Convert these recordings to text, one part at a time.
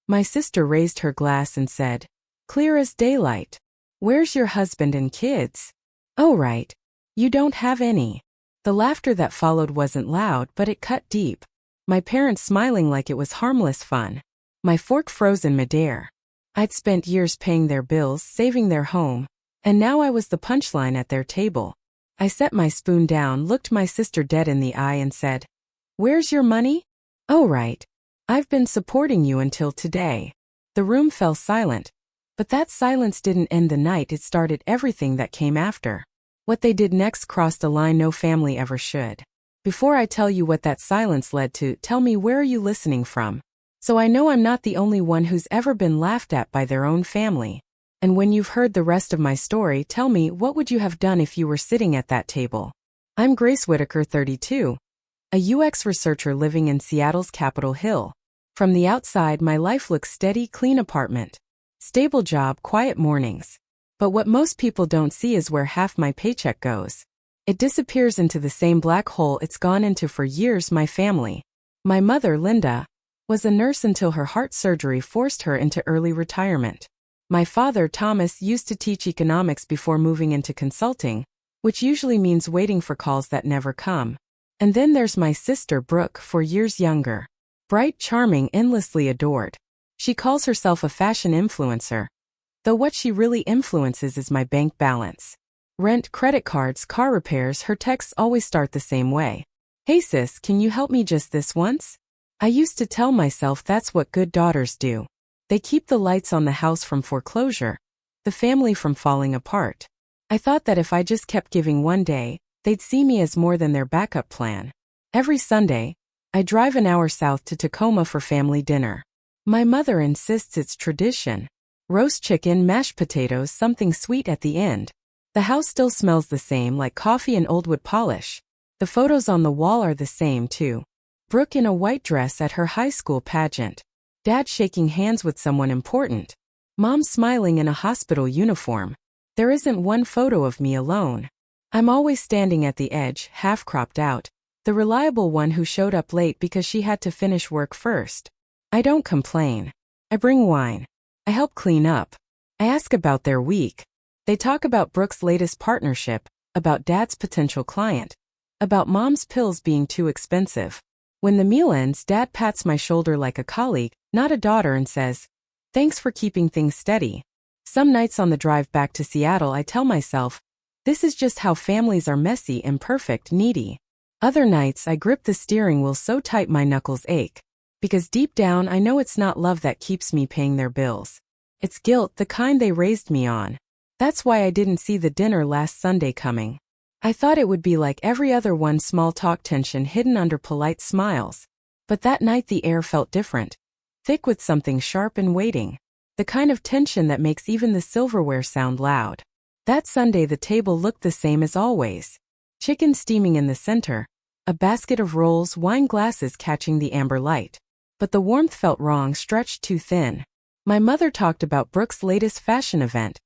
My sister raised her glass and said, "Clear as daylight. Where's your husband and kids?" "Oh, right. You don't have any." The laughter that followed wasn't loud, but it cut deep. My parents smiling like it was harmless fun. My fork frozen midair. I'd spent years paying their bills, saving their home, and now I was the punchline at their table. I set my spoon down, looked my sister dead in the eye and said, "Where's your money?" "Oh, right. I've been supporting you until today." The room fell silent. But that silence didn't end the night, it started everything that came after. What they did next crossed a line no family ever should. Before I tell you what that silence led to, tell me, where are you listening from? So I know I'm not the only one who's ever been laughed at by their own family. And when you've heard the rest of my story, tell me, what would you have done if you were sitting at that table? I'm Grace Whitaker, 32, a UX researcher living in Seattle's Capitol Hill. From the outside, my life looks steady, clean apartment, stable job, quiet mornings. But what most people don't see is where half my paycheck goes. It disappears into the same black hole it's gone into for years. My family. My mother, Linda, was a nurse until her heart surgery forced her into early retirement. My father, Thomas, used to teach economics before moving into consulting, which usually means waiting for calls that never come. And then there's my sister, Brooke, 4 years younger. Bright, charming, endlessly adored. She calls herself a fashion influencer, though what she really influences is my bank balance. Rent, credit cards, car repairs. Her texts always start the same way. "Hey sis, can you help me just this once?" I used to tell myself that's what good daughters do. They keep the lights on the house from foreclosure, the family from falling apart. I thought that if I just kept giving one day, they'd see me as more than their backup plan. Every Sunday, I drive an hour south to Tacoma for family dinner. My mother insists it's tradition. Roast chicken, mashed potatoes, something sweet at the end. The house still smells the same, like coffee and old wood polish. The photos on the wall are the same too. Brooke in a white dress at her high school pageant. Dad shaking hands with someone important. Mom smiling in a hospital uniform. There isn't one photo of me alone. I'm always standing at the edge, half cropped out. The reliable one who showed up late because she had to finish work first. I don't complain. I bring wine. I help clean up. I ask about their week. They talk about Brooke's latest partnership, about Dad's potential client, about Mom's pills being too expensive. When the meal ends, Dad pats my shoulder like a colleague, not a daughter, and says, "Thanks for keeping things steady." Some nights on the drive back to Seattle, I tell myself, this is just how families are: messy, imperfect, needy. Other nights, I grip the steering wheel so tight my knuckles ache. Because deep down, I know it's not love that keeps me paying their bills. It's guilt, the kind they raised me on. That's why I didn't see the dinner last Sunday coming. I thought it would be like every other one, small talk, tension hidden under polite smiles. But that night the air felt different. Thick with something sharp and waiting. The kind of tension that makes even the silverware sound loud. That Sunday the table looked the same as always. Chicken steaming in the center. A basket of rolls, wine glasses catching the amber light. But the warmth felt wrong, stretched too thin. My mother talked about Brooke's latest fashion event.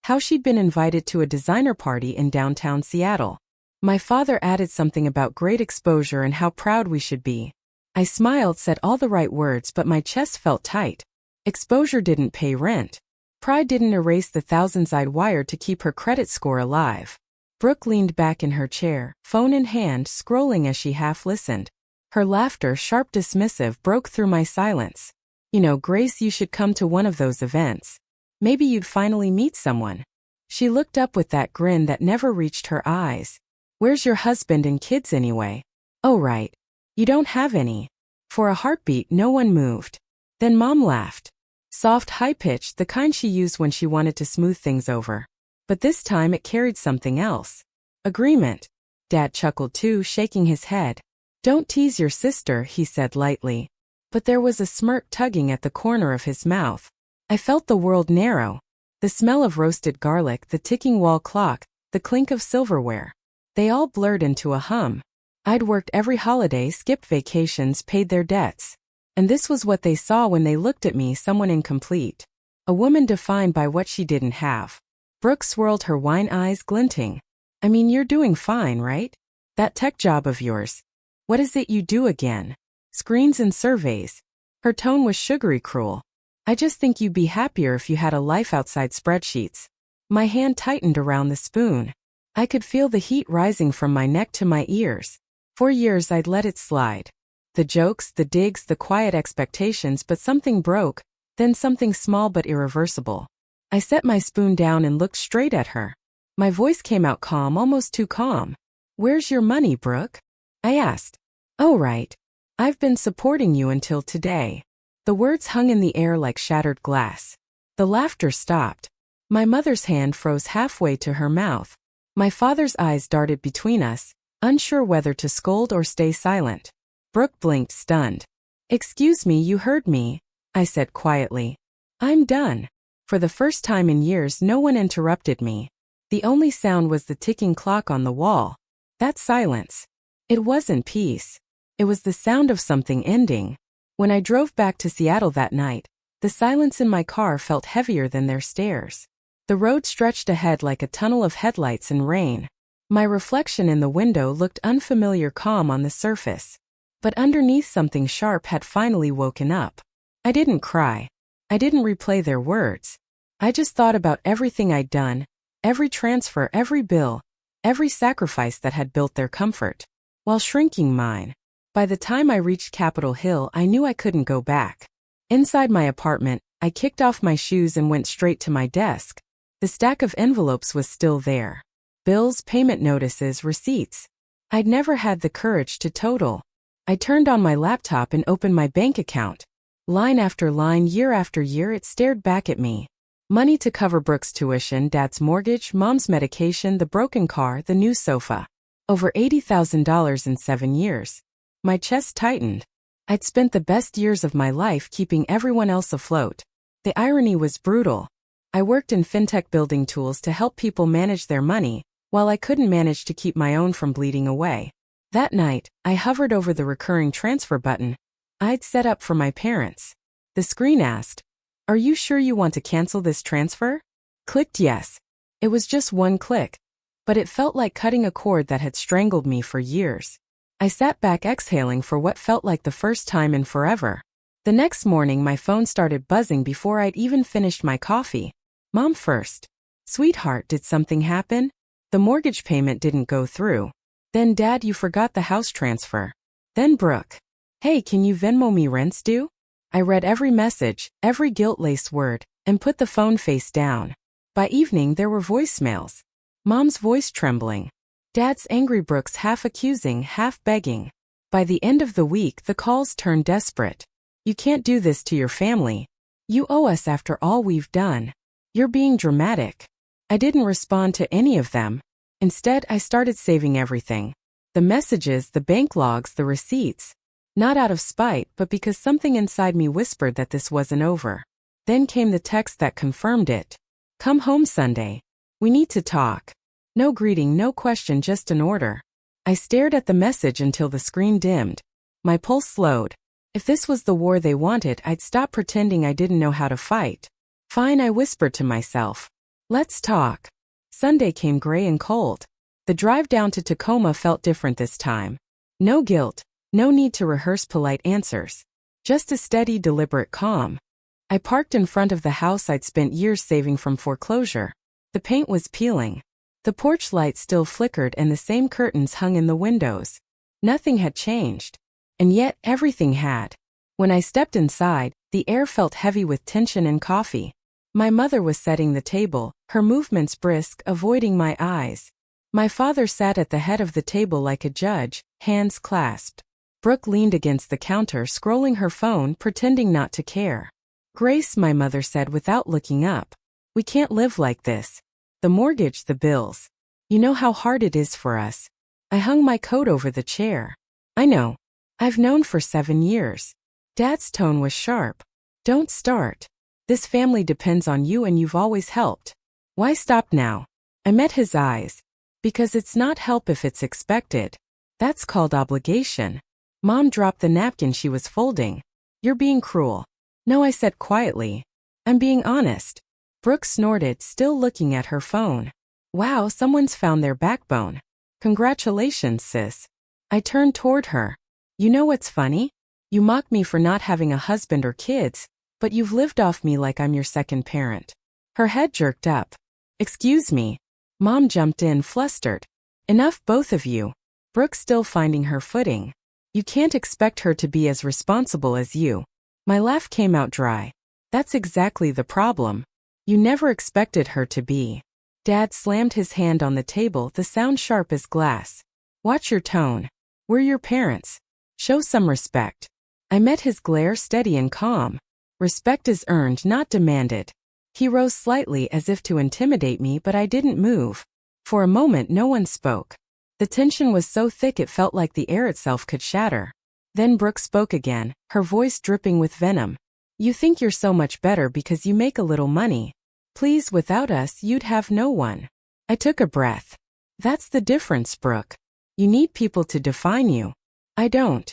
How she'd been invited to a designer party in downtown Seattle. My father added something about great exposure and how proud we should be. I smiled, said all the right words, but my chest felt tight. Exposure didn't pay rent. Pride didn't erase the thousands I'd wired to keep her credit score alive. Brooke leaned back in her chair, phone in hand, scrolling as she half listened. Her laughter, sharp, dismissive, broke through my silence. "You know, Grace, you should come to one of those events. Maybe you'd finally meet someone." She looked up with that grin that never reached her eyes. "Where's your husband and kids anyway?" "Oh, right. You don't have any." For a heartbeat, no one moved. Then Mom laughed. Soft, high-pitched, the kind she used when she wanted to smooth things over. But this time it carried something else. Agreement. Dad chuckled too, shaking his head. "Don't tease your sister," he said lightly. But there was a smirk tugging at the corner of his mouth. I felt the world narrow. The smell of roasted garlic, the ticking wall clock, the clink of silverware. They all blurred into a hum. I'd worked every holiday, skipped vacations, paid their debts. And this was what they saw when they looked at me, someone incomplete. A woman defined by what she didn't have. Brooke swirled her wine eyes, glinting. "I mean, you're doing fine, right? That tech job of yours. What is it you do again?" "Screens and surveys." Her tone was sugary cruel. I just think you'd be happier if you had a life outside spreadsheets. My hand tightened around the spoon. I could feel the heat rising from my neck to my ears. For years I'd let it slide. The jokes, the digs, the quiet expectations, but something broke, then something small but irreversible. I set my spoon down and looked straight at her. My voice came out calm, almost too calm. "Where's your money, Brooke?" I asked. "Oh, right. I've been supporting you until today." The words hung in the air like shattered glass. The laughter stopped. My mother's hand froze halfway to her mouth. My father's eyes darted between us, unsure whether to scold or stay silent. Brooke blinked, stunned. "Excuse me, you heard me," I said quietly. "I'm done." For the first time in years, no one interrupted me. The only sound was the ticking clock on the wall. That silence. It wasn't peace. It was the sound of something ending. When I drove back to Seattle that night, the silence in my car felt heavier than their stares. The road stretched ahead like a tunnel of headlights and rain. My reflection in the window looked unfamiliar, calm on the surface. But underneath, something sharp had finally woken up. I didn't cry. I didn't replay their words. I just thought about everything I'd done, every transfer, every bill, every sacrifice that had built their comfort, while shrinking mine. By the time I reached Capitol Hill, I knew I couldn't go back. Inside my apartment, I kicked off my shoes and went straight to my desk. The stack of envelopes was still there. Bills, payment notices, receipts. I'd never had the courage to total. I turned on my laptop and opened my bank account. Line after line, year after year, it stared back at me. Money to cover Brooke's tuition, Dad's mortgage, Mom's medication, the broken car, the new sofa. Over $80,000 in 7 years. My chest tightened. I'd spent the best years of my life keeping everyone else afloat. The irony was brutal. I worked in fintech building tools to help people manage their money, while I couldn't manage to keep my own from bleeding away. That night, I hovered over the recurring transfer button I'd set up for my parents. The screen asked, "Are you sure you want to cancel this transfer?" Clicked yes. It was just one click, but it felt like cutting a cord that had strangled me for years. I sat back, exhaling for what felt like the first time in forever. The next morning, my phone started buzzing before I'd even finished my coffee. "Mom first." "Sweetheart, did something happen?" "The mortgage payment didn't go through." "Then Dad, you forgot the house transfer." Then Brooke. "Hey, can you Venmo me rent's due?" I read every message, every guilt-laced word, and put the phone face down. By evening, there were voicemails. Mom's voice trembling. Dad's angry, Brooke's half accusing, half begging. By the end of the week, the calls turned desperate. "You can't do this to your family. You owe us after all we've done. You're being dramatic." I didn't respond to any of them. Instead, I started saving everything. The messages, the bank logs, the receipts. Not out of spite, but because something inside me whispered that this wasn't over. Then came the text that confirmed it. "Come home Sunday. We need to talk." No greeting, no question, just an order. I stared at the message until the screen dimmed. My pulse slowed. If this was the war they wanted, I'd stop pretending I didn't know how to fight. "Fine," I whispered to myself. "Let's talk." Sunday came gray and cold. The drive down to Tacoma felt different this time. No guilt, no need to rehearse polite answers. Just a steady, deliberate calm. I parked in front of the house I'd spent years saving from foreclosure. The paint was peeling. The porch light still flickered and the same curtains hung in the windows. Nothing had changed. And yet, everything had. When I stepped inside, the air felt heavy with tension and coffee. My mother was setting the table, her movements brisk, avoiding my eyes. My father sat at the head of the table like a judge, hands clasped. Brooke leaned against the counter, scrolling her phone, pretending not to care. "Grace," my mother said without looking up. "We can't live like this. The mortgage, the bills. You know how hard it is for us." I hung my coat over the chair. "I know. I've known for 7 years." Dad's tone was sharp. "Don't start. This family depends on you and you've always helped. Why stop now?" I met his eyes. "Because it's not help if it's expected. That's called obligation." Mom dropped the napkin she was folding. "You're being cruel." "No," I said quietly. "I'm being honest." Brooke snorted, still looking at her phone. "Wow, someone's found their backbone. Congratulations, sis." I turned toward her. "You know what's funny? You mock me for not having a husband or kids, But you've lived off me like I'm your second parent. Her head jerked up. Excuse me. Mom jumped in, flustered. Enough, both of you. Brooke still finding her footing. You can't expect her to be as responsible as you. My laugh came out dry. That's exactly the problem. You never expected her to be. Dad slammed his hand on the table, the sound sharp as glass. Watch your tone. We're your parents. Show some respect. I met his glare, steady and calm. Respect is earned, not demanded. He rose slightly as if to intimidate me, but I didn't move. For a moment no one spoke. The tension was so thick it felt like the air itself could shatter. Then Brooke spoke again, her voice dripping with venom. You think you're so much better because you make a little money. Please, without us you'd have no one. I took a breath. That's the difference, Brooke. You need people to define you. I don't.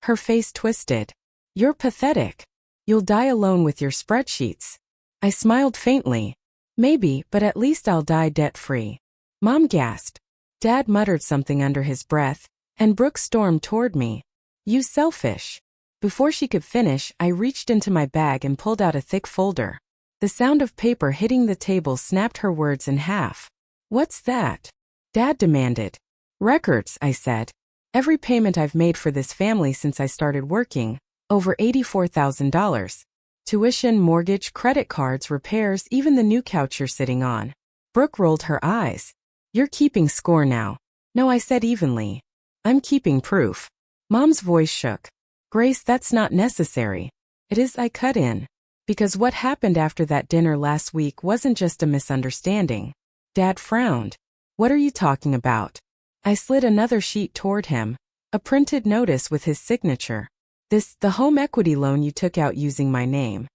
Her face twisted. You're pathetic. You'll die alone with your spreadsheets. I smiled faintly. Maybe, but at least I'll die debt-free. Mom gasped. Dad muttered something under his breath, and Brooke stormed toward me. You selfish. Before she could finish, I reached into my bag and pulled out a thick folder. The sound of paper hitting the table snapped her words in half. What's that? Dad demanded. Records, I said. Every payment I've made for this family since I started working, over $84,000. Tuition, mortgage, credit cards, repairs, even the new couch you're sitting on. Brooke rolled her eyes. You're keeping score now. No, I said evenly. I'm keeping proof. Mom's voice shook. Grace, that's not necessary. It is, I cut in. Because what happened after that dinner last week wasn't just a misunderstanding. Dad frowned. What are you talking about? I slid another sheet toward him. A printed notice with his signature. The home equity loan you took out using my name.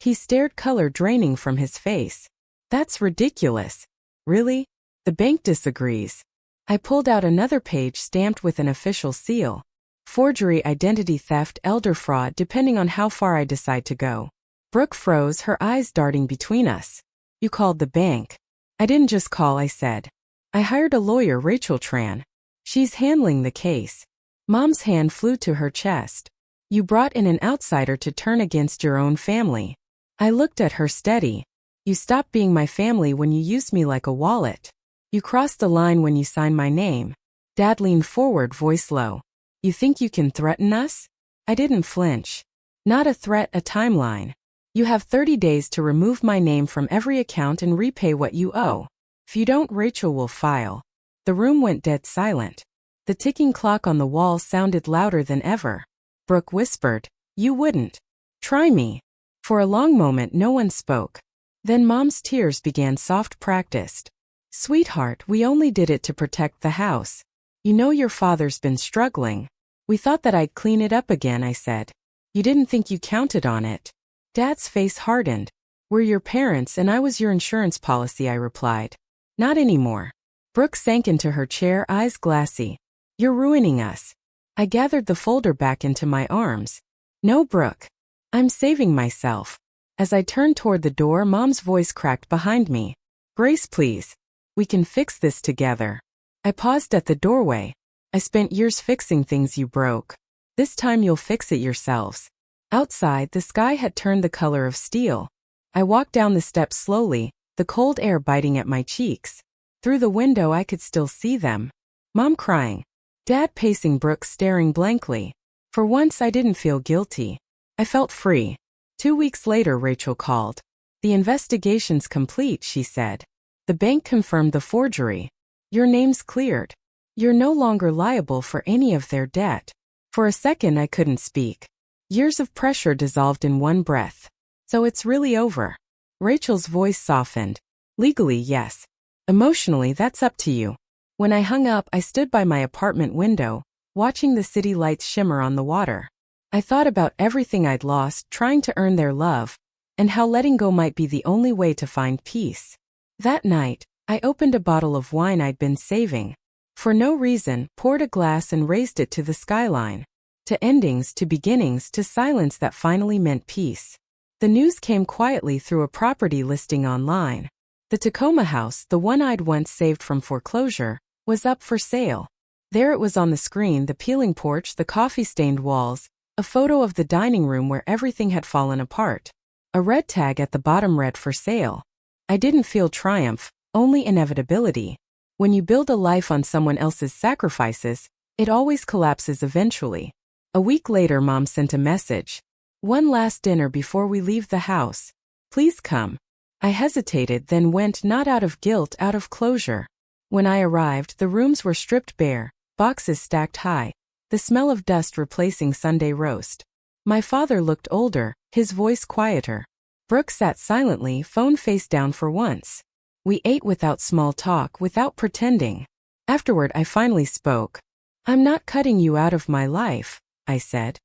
He stared, color draining from his face. That's ridiculous. Really? The bank disagrees. I pulled out another page stamped with an official seal. Forgery, identity theft, elder fraud, depending on how far I decide to go. Brooke froze, her eyes darting between us. You called the bank. I didn't just call, I said. I hired a lawyer, Rachel Tran. She's handling the case. Mom's hand flew to her chest. You brought in an outsider to turn against your own family. I looked at her steady. You stopped being my family when you used me like a wallet. You crossed the line when you signed my name. Dad leaned forward, voice low. You think you can threaten us? I didn't flinch. Not a threat, a timeline. You have 30 days to remove my name from every account and repay what you owe. If you don't, Rachel will file. The room went dead silent. The ticking clock on the wall sounded louder than ever. Brooke whispered, You wouldn't. Try me. For a long moment no one spoke. Then Mom's tears began, soft, practiced. Sweetheart, we only did it to protect the house. You know your father's been struggling. We thought that I'd clean it up again, I said. You didn't think you counted on it. Dad's face hardened. We're your parents and I was your insurance policy, I replied. Not anymore. Brooke sank into her chair, eyes glassy. You're ruining us. I gathered the folder back into my arms. No, Brooke. I'm saving myself. As I turned toward the door, Mom's voice cracked behind me. Grace, please. We can fix this together. I paused at the doorway. I spent years fixing things you broke. This time you'll fix it yourselves. Outside, the sky had turned the color of steel. I walked down the steps slowly, the cold air biting at my cheeks. Through the window I could still see them. Mom crying. Dad pacing, Brooke staring blankly. For once I didn't feel guilty. I felt free. 2 weeks later Rachel called. The investigation's complete, she said. The bank confirmed the forgery. Your name's cleared. You're no longer liable for any of their debt. For a second I couldn't speak. Years of pressure dissolved in one breath. So it's really over. Rachel's voice softened. Legally, yes. Emotionally, that's up to you. When I hung up, I stood by my apartment window, watching the city lights shimmer on the water. I thought about everything I'd lost trying to earn their love, and how letting go might be the only way to find peace. That night, I opened a bottle of wine I'd been saving. For no reason, poured a glass and raised it to the skyline. To endings, to beginnings, to silence that finally meant peace. The news came quietly through a property listing online. The Tacoma house, the one I'd once saved from foreclosure, was up for sale. There it was on the screen, the peeling porch, the coffee-stained walls, A photo of the dining room where everything had fallen apart. A red tag at the bottom read "For sale." I didn't feel triumph, only inevitability. When you build a life on someone else's sacrifices, it always collapses eventually. A week later, Mom sent a message. "One last dinner before we leave the house. Please come." I hesitated, then went, not out of guilt, out of closure. When I arrived, the rooms were stripped bare, boxes stacked high, the smell of dust replacing Sunday roast. My father looked older, his voice quieter. Brooke sat silently, phone face down for once. We ate without small talk, without pretending. Afterward, I finally spoke. "I'm not cutting you out of my life," I said.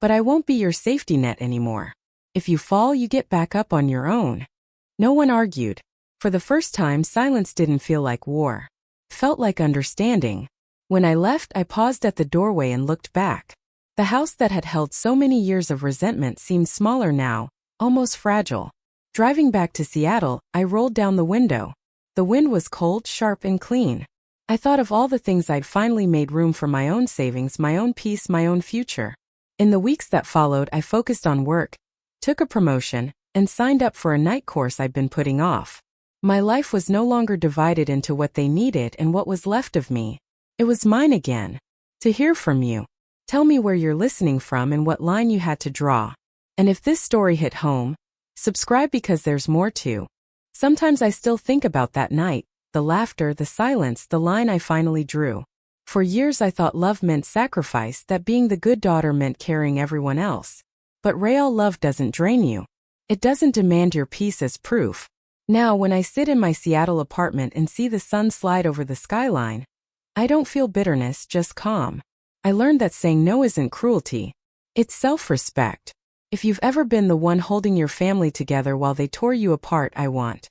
"But I won't be your safety net anymore. If you fall, you get back up on your own." No one argued. For the first time, silence didn't feel like war. It felt like understanding. When I left, I paused at the doorway and looked back. The house that had held so many years of resentment seemed smaller now, almost fragile. Driving back to Seattle, I rolled down the window. The wind was cold, sharp, and clean. I thought of all the things I'd finally made room for: my own savings, my own peace, my own future. In the weeks that followed, I focused on work, took a promotion, and signed up for a night course I'd been putting off. My life was no longer divided into what they needed and what was left of me. It was mine again. To hear from you. Tell me where you're listening from and what line you had to draw. And if this story hit home, subscribe, because there's more too. Sometimes I still think about that night, the laughter, the silence, the line I finally drew. For years I thought love meant sacrifice, that being the good daughter meant carrying everyone else. But real love doesn't drain you. It doesn't demand your peace as proof. Now, when I sit in my Seattle apartment and see the sun slide over the skyline, I don't feel bitterness, just calm. I learned that saying no isn't cruelty. It's self-respect. If you've ever been the one holding your family together while they tore you apart, I want